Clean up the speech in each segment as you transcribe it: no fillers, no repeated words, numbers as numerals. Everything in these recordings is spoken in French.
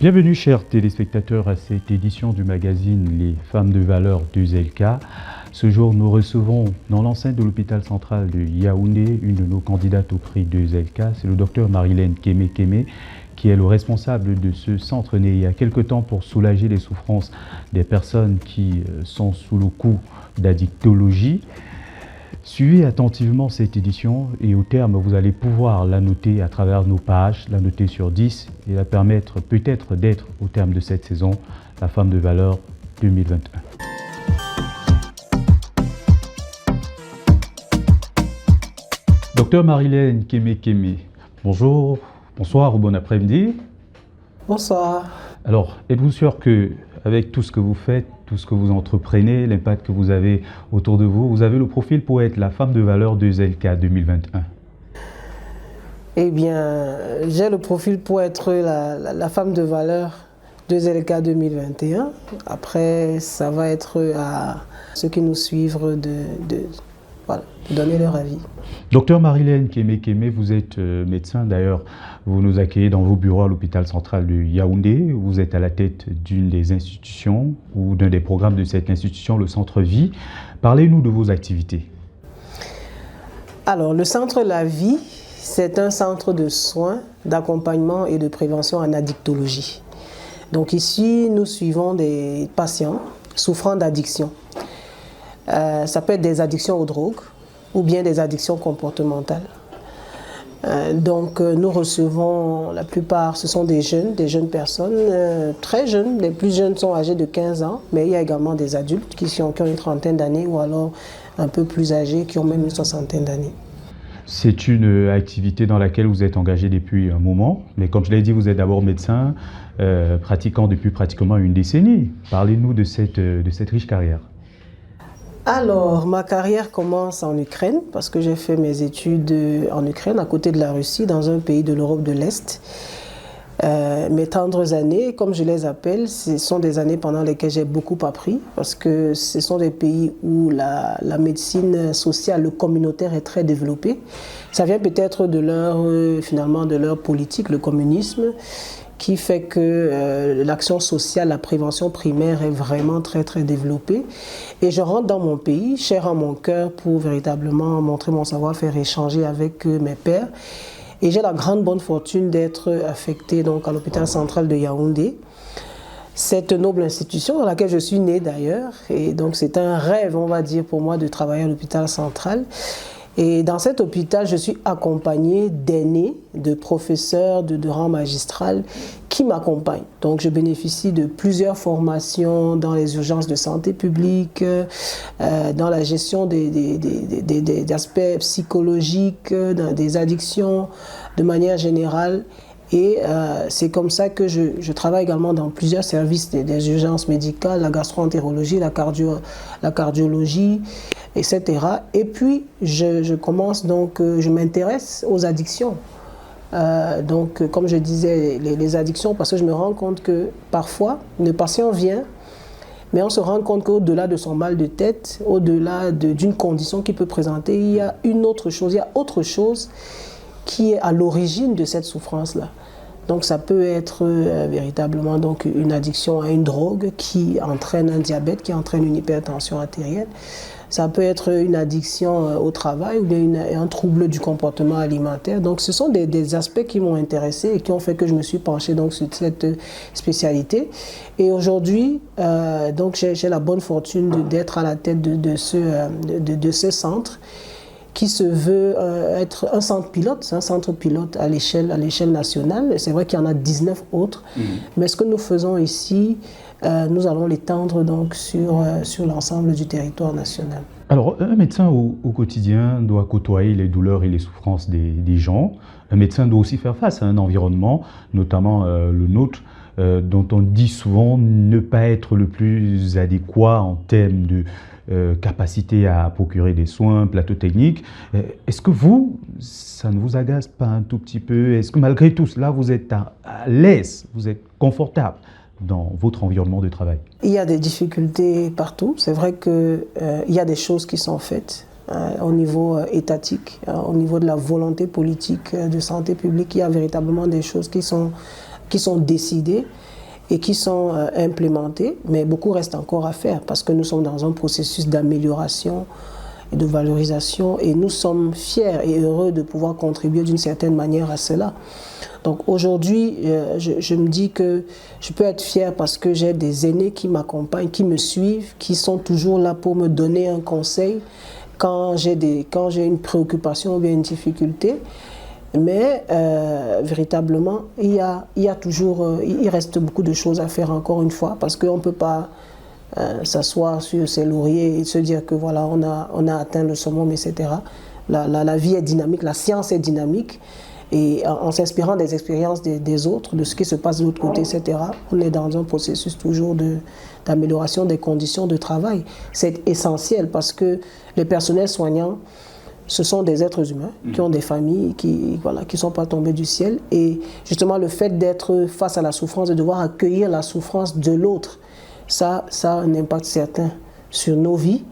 Bienvenue chers téléspectateurs à cette édition du magazine Les Femmes de Valeur 2LK. Ce jour, nous recevons dans l'enceinte de l'hôpital central de Yaoundé une de nos candidates au prix 2LK. C'est le docteur Marilène Kémé, qui est le responsable de ce centre né il y a quelque temps pour soulager les souffrances des personnes qui sont sous le coup d'addictologie. Suivez attentivement cette édition et au terme, vous allez pouvoir la noter à travers nos pages, la noter sur 10 et la permettre peut-être d'être au terme de cette saison la femme de valeur 2021. Docteur Marilène Kémé, bonjour, bonsoir ou bon après-midi. Bonsoir. Alors, êtes-vous sûr que avec tout ce que vous faites, tout ce que vous entreprenez, l'impact que vous avez autour de vous, vous avez le profil pour être la femme de valeur 2LK 2021? Eh bien, j'ai le profil pour être la femme de valeur 2LK 2021. Après, ça va être à ceux qui nous suivent de donner leur avis. Docteur Marilène Kémé, vous êtes médecin d'ailleurs. Vous nous accueillez dans vos bureaux à l'hôpital central de Yaoundé. Vous êtes à la tête d'une des institutions ou d'un des programmes de cette institution, le Centre Vie. Parlez-nous de vos activités. Alors, le Centre La Vie, c'est un centre de soins, d'accompagnement et de prévention en addictologie. Donc ici, nous suivons des patients souffrant d'addiction. Ça peut être des addictions aux drogues ou bien des addictions comportementales. Donc nous recevons, la plupart, ce sont des jeunes personnes, très jeunes. Les plus jeunes sont âgés de 15 ans, mais il y a également des adultes qui ont une trentaine d'années ou alors un peu plus âgés qui ont même une soixantaine d'années. C'est une activité dans laquelle vous êtes engagé depuis un moment, mais comme je l'ai dit, vous êtes d'abord médecin, pratiquant depuis pratiquement une décennie. Parlez-nous de cette riche carrière. Alors, ma carrière commence en Ukraine, parce que j'ai fait mes études en Ukraine, à côté de la Russie, dans un pays de l'Europe de l'Est. Mes tendres années, comme je les appelle, ce sont des années pendant lesquelles j'ai beaucoup appris, parce que ce sont des pays où la médecine sociale, le communautaire est très développé. Ça vient peut-être de leur politique, le communisme, qui fait que l'action sociale, la prévention primaire est vraiment très très développée. Et je rentre dans mon pays, cher à mon cœur, pour véritablement montrer mon savoir-faire, échanger avec mes pairs. Et j'ai la grande bonne fortune d'être affectée donc, à l'hôpital central de Yaoundé. Cette noble institution dans laquelle je suis née d'ailleurs. Et donc c'est un rêve, on va dire, pour moi de travailler à l'hôpital central. Et dans cet hôpital, je suis accompagnée d'aînés, de professeurs, de rang magistral qui m'accompagnent. Donc je bénéficie de plusieurs formations dans les urgences de santé publique, dans la gestion des aspects psychologiques, dans des addictions de manière générale. Et c'est comme ça que je travaille également dans plusieurs services des urgences médicales, la gastro-entérologie, la cardiologie, etc. Et puis, je commence donc, je m'intéresse aux addictions. Donc, comme je disais, les addictions, parce que je me rends compte que parfois, le patient vient, mais on se rend compte qu'au-delà de son mal de tête, au-delà d'une condition qu'il peut présenter, il y a une autre chose, il y a autre chose qui est à l'origine de cette souffrance-là. Donc ça peut être véritablement donc, une addiction à une drogue qui entraîne un diabète, qui entraîne une hypertension artérielle. Ça peut être une addiction au travail ou bien un trouble du comportement alimentaire. Donc ce sont des aspects qui m'ont intéressé et qui ont fait que je me suis penchée donc, sur cette spécialité. Et aujourd'hui, donc j'ai la bonne fortune d'être à la tête de ce centre, qui se veut être un centre pilote à l'échelle nationale. C'est vrai qu'il y en a 19 autres, mais ce que nous faisons ici, nous allons l'étendre donc sur l'ensemble du territoire national. Alors, un médecin au quotidien doit côtoyer les douleurs et les souffrances des gens. Un médecin doit aussi faire face à un environnement, notamment le nôtre, dont on dit souvent ne pas être le plus adéquat en termes de capacité à procurer des soins, plateau technique. Est-ce que ça ne vous agace pas un tout petit peu? Est-ce que malgré tout cela, vous êtes à l'aise, vous êtes confortable dans votre environnement de travail? Il y a des difficultés partout. C'est vrai qu'il y a des choses qui sont faites au niveau étatique, au niveau de la volonté politique de santé publique. Il y a véritablement des choses qui sont qui sont décidées et qui sont implémentées, mais beaucoup reste encore à faire parce que nous sommes dans un processus d'amélioration et de valorisation et nous sommes fiers et heureux de pouvoir contribuer d'une certaine manière à cela. Donc aujourd'hui, je me dis que je peux être fier parce que j'ai des aînés qui m'accompagnent, qui me suivent, qui sont toujours là pour me donner un conseil quand j'ai une préoccupation ou bien une difficulté. Mais véritablement, il reste beaucoup de choses à faire encore une fois parce qu'on ne peut pas s'asseoir sur ses lauriers et se dire que voilà, on a atteint le summum, etc. La vie est dynamique, la science est dynamique. Et en s'inspirant des expériences des autres, de ce qui se passe de l'autre côté, etc., on est dans un processus toujours d'amélioration des conditions de travail. C'est essentiel parce que les personnels soignants, ce sont des êtres humains qui ont des familles, qui ne sont pas tombés du ciel. Et justement, le fait d'être face à la souffrance, de devoir accueillir la souffrance de l'autre, ça a un impact certain sur nos vies.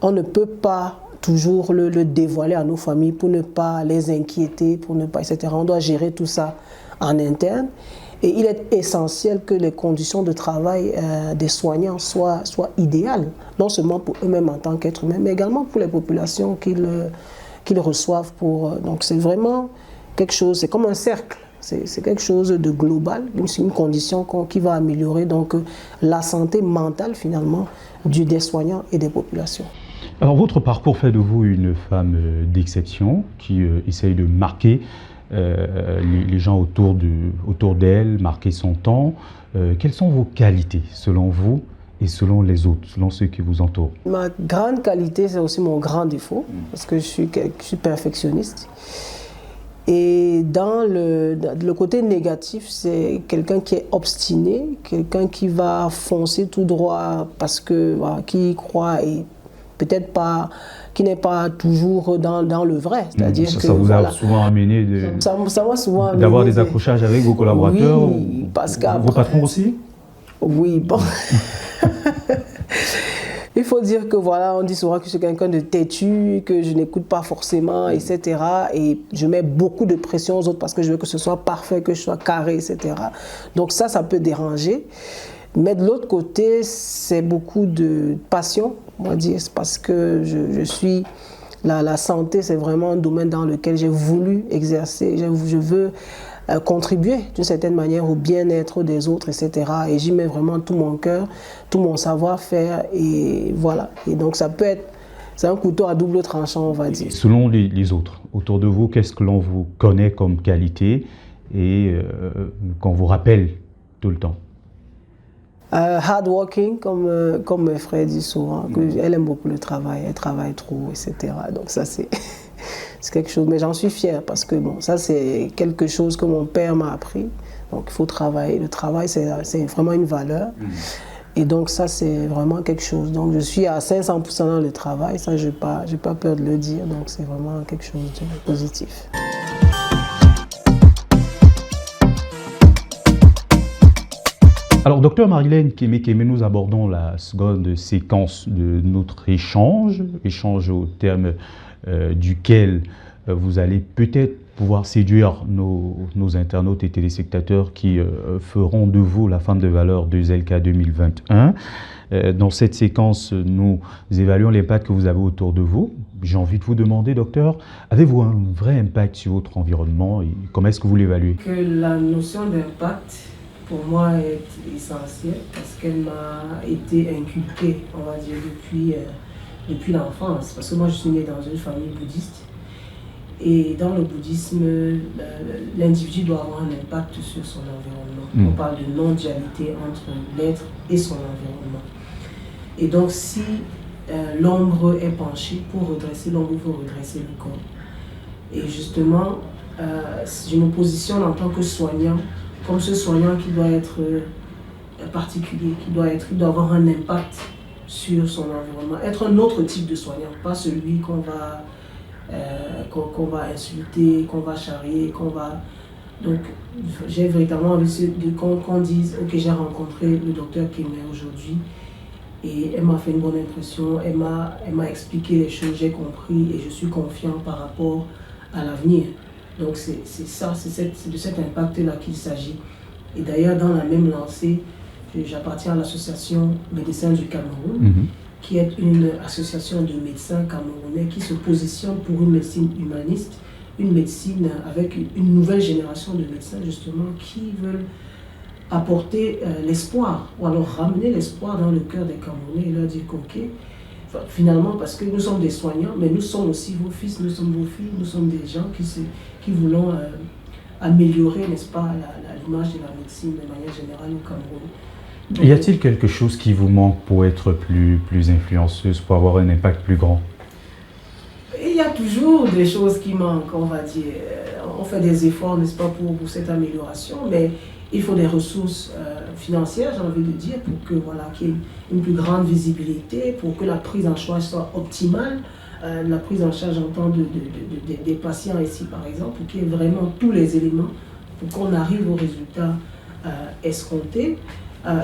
On ne peut pas toujours le dévoiler à nos familles pour ne pas les inquiéter, pour ne pas, etc. On doit gérer tout ça en interne. Et il est essentiel que les conditions de travail des soignants soient idéales, non seulement pour eux-mêmes en tant qu'êtres humains, mais également pour les populations qu'ils reçoivent. Donc c'est vraiment quelque chose, c'est comme un cercle, c'est quelque chose de global, une condition qui va améliorer donc, la santé mentale finalement des soignants et des populations. Alors votre parcours fait de vous une femme d'exception qui essaye de marquer les gens autour d'elle, marquer son temps. Quelles sont vos qualités selon vous et selon les autres, selon ceux qui vous entourent? Ma grande qualité, c'est aussi mon grand défaut, parce que je suis perfectionniste. Et dans le côté négatif, c'est quelqu'un qui est obstiné, quelqu'un qui va foncer tout droit parce que qui y croit et peut-être pas, qui n'est pas toujours dans le vrai. C'est-à-dire que ça vous a souvent amené d'avoir des accrochages avec vos collaborateurs, oui, parce que vos patrons aussi? Oui, bon. Il faut dire que voilà, on dit souvent que je suis quelqu'un de têtu, que je n'écoute pas forcément, etc. Et je mets beaucoup de pression aux autres parce que je veux que ce soit parfait, que je sois carré, etc. Donc ça peut déranger. Mais de l'autre côté, c'est beaucoup de passion, on va dire, parce que je suis... La santé, c'est vraiment un domaine dans lequel j'ai voulu exercer, je veux contribuer d'une certaine manière au bien-être des autres, etc. Et j'y mets vraiment tout mon cœur, tout mon savoir-faire, et voilà. Et donc c'est un couteau à double tranchant, on va dire. Selon les autres, autour de vous, qu'est-ce que l'on vous connaît comme qualité et qu'on vous rappelle tout le temps? Hard working, comme mes frères disent souvent, elle aime beaucoup le travail, elle travaille trop, etc. Donc ça c'est quelque chose, mais j'en suis fière parce que bon, ça c'est quelque chose que mon père m'a appris. Donc il faut travailler, le travail c'est vraiment une valeur. Et donc ça c'est vraiment quelque chose. Donc je suis à 500% dans le travail, ça j'ai pas peur de le dire, donc c'est vraiment quelque chose de positif. Alors, docteur Marilène Kémé, nous abordons la seconde séquence de notre échange au terme duquel vous allez peut-être pouvoir séduire nos internautes et téléspectateurs qui feront de vous la femme de valeur de ZELCA 2021. Dans cette séquence, nous évaluons l'impact que vous avez autour de vous. J'ai envie de vous demander, docteur, avez-vous un vrai impact sur votre environnement et comment est-ce que vous l'évaluez? Que la notion d'impact, pour moi, est essentielle parce qu'elle m'a été inculquée, on va dire, depuis l'enfance. Parce que moi, je suis née dans une famille bouddhiste. Et dans le bouddhisme, l'individu doit avoir un impact sur son environnement. On parle de non-dualité entre l'être et son environnement. Et donc, si l'ombre est penchée, pour redresser l'ombre, il faut redresser le corps. Et justement, je me positionne en tant que soignant, comme ce soignant qui doit être particulier, qui doit avoir un impact sur son environnement, être un autre type de soignant, pas celui qu'on va insulter, qu'on va charrier, Donc, j'ai véritablement envie qu'on dise, ok, j'ai rencontré le docteur Kémé aujourd'hui et elle m'a fait une bonne impression, elle m'a expliqué les choses, j'ai compris et je suis confiant par rapport à l'avenir. Donc c'est de cet impact-là qu'il s'agit. Et d'ailleurs, dans la même lancée, j'appartiens à l'association Médecins du Cameroun, qui est une association de médecins camerounais qui se positionne pour une médecine humaniste, une médecine avec une nouvelle génération de médecins justement qui veulent apporter l'espoir, ou alors ramener l'espoir dans le cœur des Camerounais et leur dire qu'ok, finalement, parce que nous sommes des soignants, mais nous sommes aussi vos fils, nous sommes vos filles, nous sommes des gens qui voulons améliorer, n'est-ce pas, l'image de la médecine de manière générale au Cameroun. Donc, y a-t-il quelque chose qui vous manque pour être plus influenceuse, pour avoir un impact plus grand? Il y a toujours des choses qui manquent, on va dire. On fait des efforts, n'est-ce pas, pour cette amélioration, mais il faut des ressources financières, j'ai envie de dire, pour que, voilà, qu'il y ait une plus grande visibilité, pour que la prise en charge soit optimale. La prise en charge en temps des patients ici, par exemple, pour qu'il y ait vraiment tous les éléments pour qu'on arrive au résultat escompté.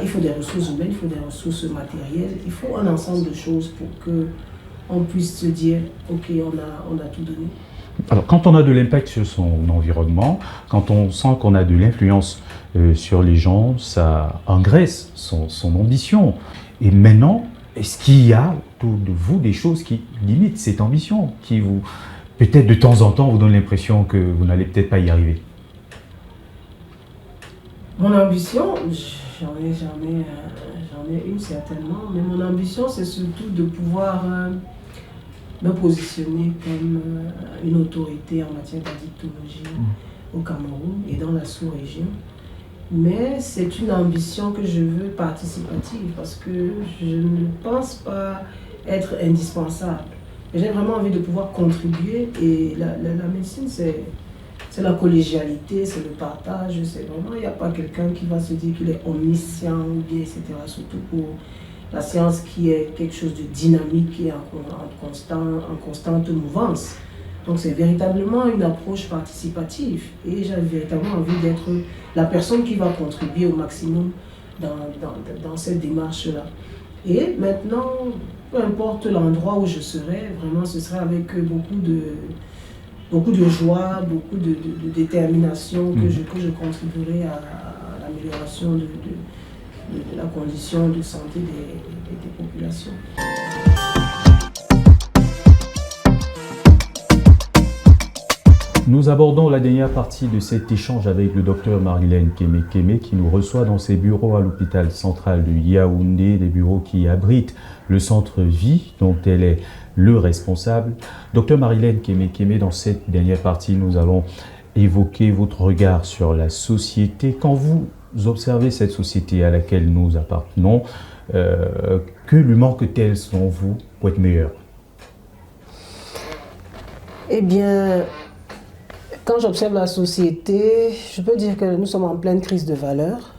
Il faut des ressources humaines, il faut des ressources matérielles, il faut un ensemble de choses pour qu'on puisse se dire, ok, on a tout donné. Alors, quand on a de l'impact sur son environnement, quand on sent qu'on a de l'influence sur les gens, ça engraisse son ambition. Et maintenant, est-ce qu'il y a autour de vous des choses qui limitent cette ambition, qui vous, peut-être de temps en temps, vous donnent l'impression que vous n'allez peut-être pas y arriver? Mon ambition, j'en ai une certainement, mais mon ambition, c'est surtout de pouvoir me positionner comme une autorité en matière d'addictologie au Cameroun et dans la sous-région. Mais c'est une ambition que je veux participative parce que je ne pense pas être indispensable. J'ai vraiment envie de pouvoir contribuer et la médecine, c'est la collégialité, c'est le partage, c'est vraiment, il n'y a pas quelqu'un qui va se dire qu'il est omniscient ou bien, etc. Surtout pour la science qui est quelque chose de dynamique, qui est en constante mouvance. Donc c'est véritablement une approche participative et j'ai véritablement envie d'être la personne qui va contribuer au maximum dans cette démarche-là. Et maintenant, peu importe l'endroit où je serai, vraiment ce sera avec beaucoup de joie, beaucoup de détermination que je contribuerai à l'amélioration de la condition de santé des populations. Nous abordons la dernière partie de cet échange avec le docteur Marilène Kémé qui nous reçoit dans ses bureaux à l'hôpital central de Yaoundé, des bureaux qui abritent le centre Vie dont elle est le responsable. Docteur Marilène Kémé, dans cette dernière partie, nous allons évoquer votre regard sur la société. Quand vous observez cette société à laquelle nous appartenons, que lui manque-t-elle selon vous pour être meilleur? Eh bien, quand j'observe la société, je peux dire que nous sommes en pleine crise de valeurs.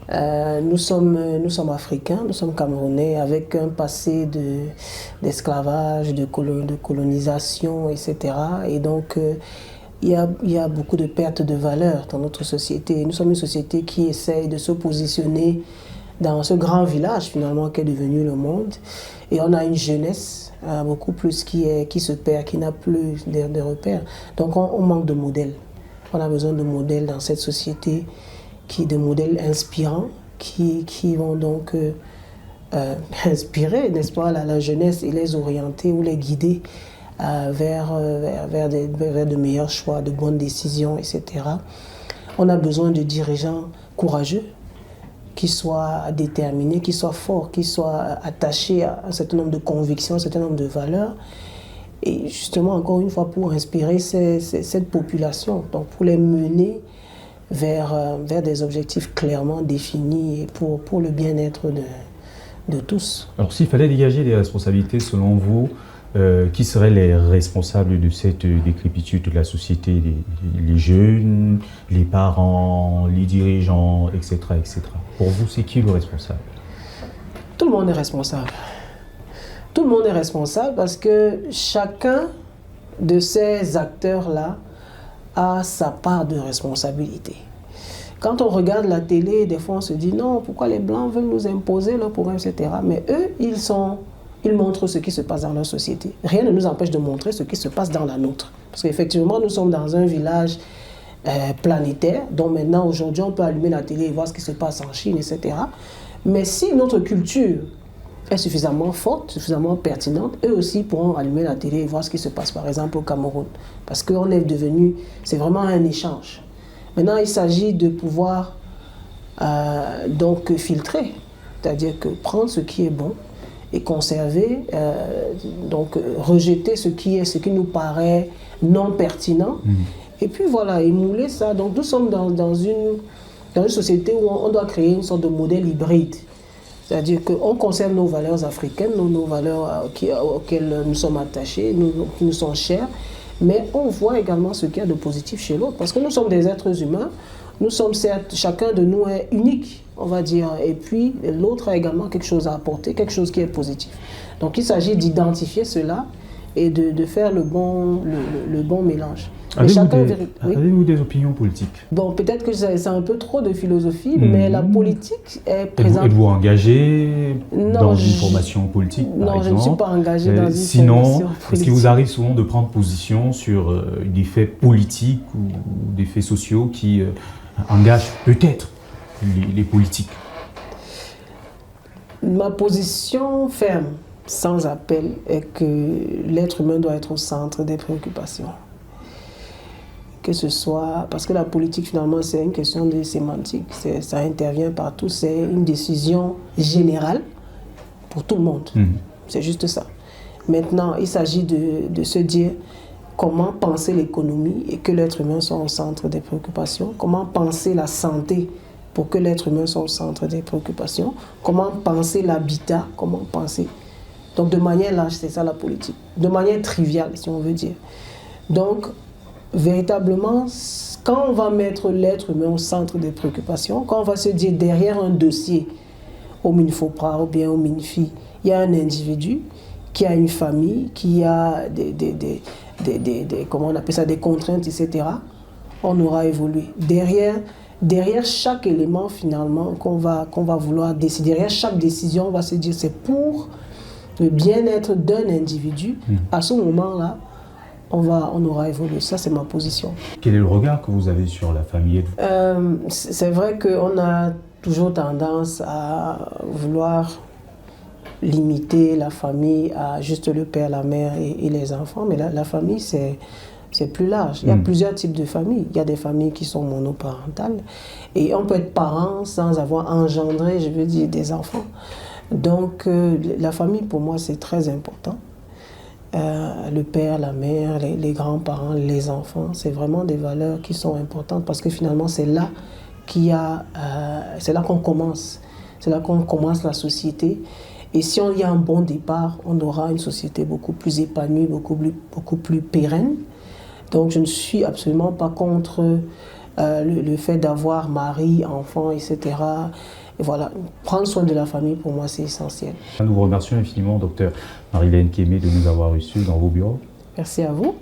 Nous sommes africains, nous sommes camerounais avec un passé d'esclavage, de colonisation, etc. Et donc, il y a beaucoup de pertes de valeurs dans notre société. Nous sommes une société qui essaye de se positionner dans ce grand village finalement qu'est devenu le monde. Et on a une jeunesse beaucoup plus qui se perd, qui n'a plus de repères. Donc on manque de modèles. On a besoin de modèles dans cette société, de modèles inspirants qui vont donc inspirer, n'est-ce pas, la jeunesse et les orienter ou les guider vers de meilleurs choix, de bonnes décisions, etc. On a besoin de dirigeants courageux, qui soient déterminés, qui soient forts, qui soient attachés à un certain nombre de convictions, un certain nombre de valeurs. Et justement, encore une fois, pour inspirer cette population, donc pour les mener vers des objectifs clairement définis et pour le bien-être de tous. Alors s'il fallait dégager des responsabilités selon vous, qui seraient les responsables de cette décrépitude de la société, les jeunes, les parents, les dirigeants, etc., etc. Pour vous, c'est qui le responsable? Tout le monde est responsable. Tout le monde est responsable parce que chacun de ces acteurs-là a sa part de responsabilité. Quand on regarde la télé, des fois on se dit non, pourquoi les Blancs veulent nous imposer leur programme, etc. Mais eux, ils montrent ce qui se passe dans leur société. Rien ne nous empêche de montrer ce qui se passe dans la nôtre. Parce qu'effectivement, nous sommes dans un village planétaire, dont maintenant aujourd'hui on peut allumer la télé et voir ce qui se passe en Chine, etc. Mais si notre culture est suffisamment forte, suffisamment pertinente, eux aussi pourront allumer la télé et voir ce qui se passe par exemple au Cameroun. Parce qu'on est devenu, c'est vraiment un échange. Maintenant il s'agit de pouvoir donc filtrer, c'est-à-dire que prendre ce qui est bon et conserver, donc rejeter ce qui nous paraît non pertinent, et puis voilà, émouler ça. Donc nous sommes dans une société où on doit créer une sorte de modèle hybride, c'est-à-dire qu'on conserve nos valeurs africaines, nos valeurs auxquelles nous sommes attachés, qui nous sont chères, mais on voit également ce qu'il y a de positif chez l'autre, parce que nous sommes des êtres humains. Nous sommes certes, chacun de nous est unique, on va dire, et puis l'autre a également quelque chose à apporter, quelque chose qui est positif. Donc il s'agit d'identifier cela et de faire le bon mélange. Avez-vous des opinions politiques? Bon, peut-être que c'est un peu trop de philosophie, mais la politique est présente. Êtes-vous engagé dans une formation politique, par exemple? Non, je ne suis pas engagé dans une formation politique. Sinon, est-ce qu'il vous arrive souvent de prendre position sur des faits politiques ou des faits sociaux qui engagent peut-être les politiques? Ma position ferme, sans appel, est que l'être humain doit être au centre des préoccupations. Que ce soit, parce que la politique finalement c'est une question de sémantique, ça intervient partout, c'est une décision générale pour tout le monde, c'est juste ça. Maintenant il s'agit de se dire comment penser l'économie et que l'être humain soit au centre des préoccupations, comment penser la santé pour que l'être humain soit au centre des préoccupations, comment penser l'habitat, comment penser. Donc de manière large, c'est ça la politique, de manière triviale si on veut dire. Donc véritablement, quand on va mettre l'être humain au centre des préoccupations, quand on va se dire derrière un dossier au MINFOPRA ou bien au MINFI, il y a un individu qui a une famille, qui a comment on appelle ça, des contraintes, etc., on aura évolué. Derrière chaque élément finalement qu'on va vouloir décider, derrière chaque décision, on va se dire c'est pour le bien-être d'un individu. À ce moment-là, on aura évolué. Ça, c'est ma position. Quel est le regard que vous avez sur la famille? C'est vrai qu'on a toujours tendance à vouloir limiter la famille à juste le père, la mère et les enfants, mais la famille, c'est plus large. Il y a plusieurs types de familles. Il y a des familles qui sont monoparentales et on peut être parent sans avoir engendré, je veux dire, des enfants. Donc, la famille, pour moi, c'est très important. Le père, la mère, les grands-parents, les enfants, c'est vraiment des valeurs qui sont importantes parce que finalement c'est là c'est là qu'on commence, c'est là qu'on commence la société. Et si on y a un bon départ, on aura une société beaucoup plus épanouie, beaucoup plus pérenne. Donc je ne suis absolument pas contre le fait d'avoir mari, enfant, etc. Et voilà, prendre soin de la famille, pour moi, c'est essentiel. Nous vous remercions infiniment, Dr Marilène Kémé, de nous avoir reçus dans vos bureaux. Merci à vous.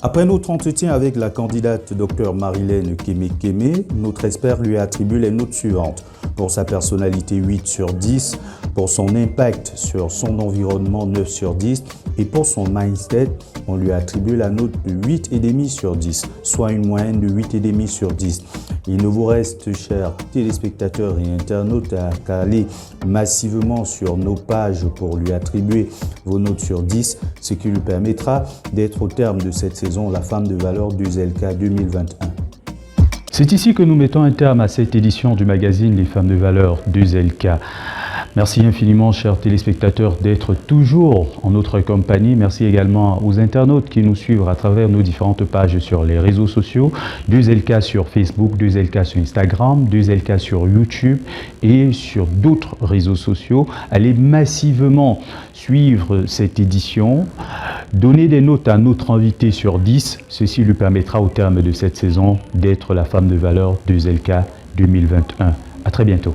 Après notre entretien avec la candidate Dr Marilène Kémé, notre expert lui a attribué les notes suivantes. Pour sa personnalité, 8 sur 10. Pour son impact sur son environnement, 9 sur 10. Et pour son mindset, on lui a attribué la note de 8,5 sur 10, soit une moyenne de 8,5 sur 10. Il ne vous reste, chers téléspectateurs et internautes, à aller massivement sur nos pages pour lui attribuer vos notes sur 10, ce qui lui permettra d'être au terme de cette saison la femme de valeur du ZELCA 2021. C'est ici que nous mettons un terme à cette édition du magazine Les femmes de valeur du ZELCA. Merci infiniment, chers téléspectateurs, d'être toujours en notre compagnie. Merci également aux internautes qui nous suivent à travers nos différentes pages sur les réseaux sociaux. Du ZELCA sur Facebook, du ZELCA sur Instagram, du ZELCA sur YouTube et sur d'autres réseaux sociaux. Allez massivement suivre cette édition. Donnez des notes à notre invité sur 10. Ceci lui permettra au terme de cette saison d'être la femme de valeur du ZELCA 2021. À très bientôt.